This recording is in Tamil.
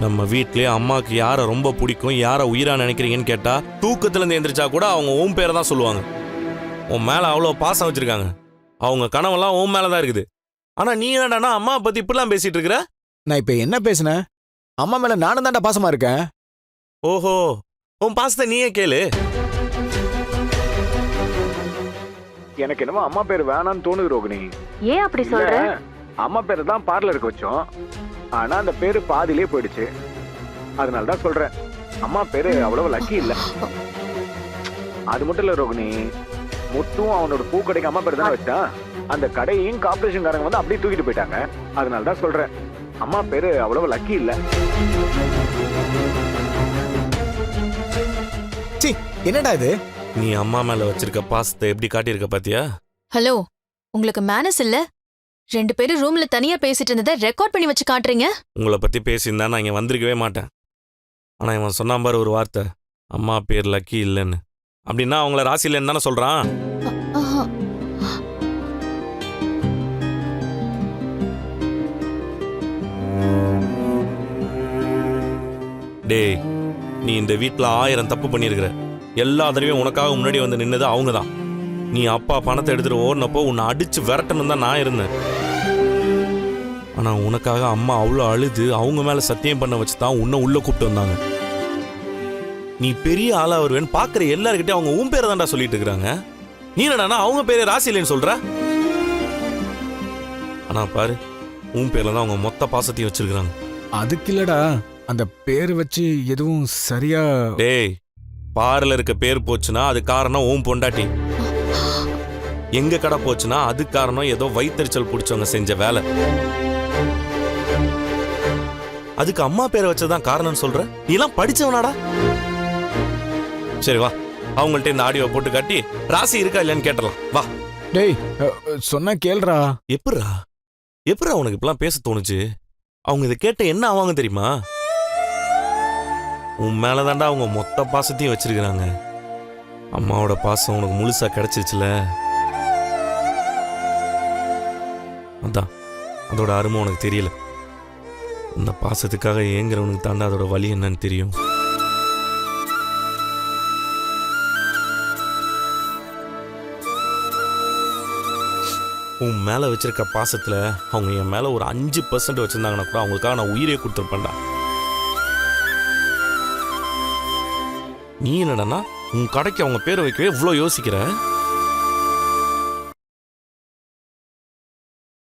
நம்ம வீட்லயே அம்மாவுக்கு யாரை ரொம்ப பிடிக்கும், யாரை உயிரா நினைக்கிறீங்கன்னு கேட்டா தூக்கத்துலேருந்து எந்திரிச்சா கூட அவங்க ஓம் பேரை தான் சொல்லுவாங்க. உன் மேலே அவ்வளோ பாசம் வச்சிருக்காங்க. அவங்க கனவெல்லாம் உன் மேலே தான் இருக்குது. ஆனால் நீ என்னடானா அம்மாவை பற்றி இப்படிலாம் பேசிட்டு இருக்கிற? நான் இப்ப என்ன பேசுனேன்? அம்மா மேல நானும் தான்டா பாசமா இருக்கேன். ஓஹோ, உன் பாசத்தை நீயே கேளு. எனக்கு என்னமோ அம்மா பேர் வேணான்னு தோணுது ரோகிணி. ஏன் அப்படி சொல்ற? அம்மா பேரை தான் பார்லருக்கு வச்சோம், ஆனா அந்த பேரு பாதியிலே போயிடுச்சு. அதனால தான் சொல்றேன், அம்மா பேரு அவ்வளவு லக்கி இல்ல. அது மட்டும் இல்ல ரோகிணி, முத்தும் அவனோட பூக்கடைக்கு அம்மா பேர் தானே வச்சான். அந்த கடையையும் கார்பரேஷன்காரங்க வந்து அப்படியே தூக்கிட்டு போயிட்டாங்க. அதனால தான் சொல்றேன், அம்மா பேரு அவ்வளவு லக்கி இல்ல. என்னடா இது? நீ அம்மா மேல வச்சிருக்க பாசத்தை எப்படி காட்டியிருக்க பாத்தியா? ஹலோ, உங்களுக்கு மேனஸ் இல்ல? 2 பேரும் ரூம்ல தனியா பேசிட்டு இருந்ததை ரெக்கார்ட் பண்ணி வச்சு காட்டுறீங்க. உங்களை பத்தி பேசியிருந்தா நான் இங்க வந்திருக்கவே மாட்டேன். ஆனா இவன் சொன்னான் பாரு ஒரு வார்த்தை, அம்மா பேர் லக்கி இல்லைன்னு. அப்படின்னா அவங்கள ராசி இல்லைன்னு தானே சொல்றான். டேய், நீ இந்த வீட்டில் 1000 தப்பு பண்ணியிருக்கிற. எல்லா தடவையும் உனக்காக முன்னாடி வந்து நின்னது அவங்க தான். நீ அப்பா பணத்தை எடுத்துட்டு ஓடினப்போ உன்னை அடிச்சு விரட்டணும் தான் நான் இருந்தேன். ஆனால் உனக்காக அம்மா அவ்வளோ அழுது அவங்க மேலே சத்தியம் பண்ண வச்சு தான் உன்னை உள்ளே கூப்பிட்டு வந்தாங்க. நீ பெரிய ஆளா வருவேன்னு பார்க்குற எல்லாருக்கிட்டையும் அவங்க உன் பேரை தான்டா சொல்லிட்டு இருக்கிறாங்க. நீ என்னடானா அவங்க பேரே ராசி இல்லைன்னு சொல்ற. ஆனால் பாரு, உன் பேரில் தான் அவங்க மொத்த பாசத்தையும் வச்சிருக்கிறாங்க. அதுக்கு இல்லடா, அந்த பேர் வச்சு எதுவும் சரியா. டேய், பாரில் இருக்க பேர் போச்சுன்னா அது காரணம் உன் பொண்டாட்டி. எங்க கடை போச்சுன்னா அது காரணம் ஏதோ வயிற்றுச்சல் பிடிச்சவங்க செஞ்ச வேலை. அதுக்கு அம்மா பேரை வச்சதான் காரணம்னு சொல்ற. நீ எல்லாம் படிச்சவனாடா? சரி வா, அவங்கள்ட்ட இந்த ஆடியோ போட்டு காட்டி ராசி இருக்கா இல்லையான்னு கேட்டலாம் வா. டேய், சொன்னா கேள்றா. எப்படா உனக்கு இப்பெல்லாம் பேச தோணுச்சு? அவங்க இதை கேட்ட என்ன ஆவாங்க தெரியுமா? உன் மேலதாண்டா அவங்க மொத்த பாசத்தையும் வச்சிருக்கிறாங்க. அம்மாவோட பாசம் உனக்கு முழுசா கிடைச்சிருச்சுல, அதான் அதோட அருமை உனக்கு தெரியல. இந்த பாசத்துக்காக ஏங்குறவனுக்கு தாண்டா அதோட வலி என்னன்னு தெரியும். உன் மேல வச்சிருக்க பாசத்துல அவங்க என் மேல ஒரு 5% வச்சிருந்தாங்கன்னா கூட அவங்களுக்காக நான் உயிரே கொடுத்துருப்பேன்டா. நீ என்னடா உன் கடைக்கு அவங்க பேரை வைக்கவே இவ்வளோ யோசிக்கிற?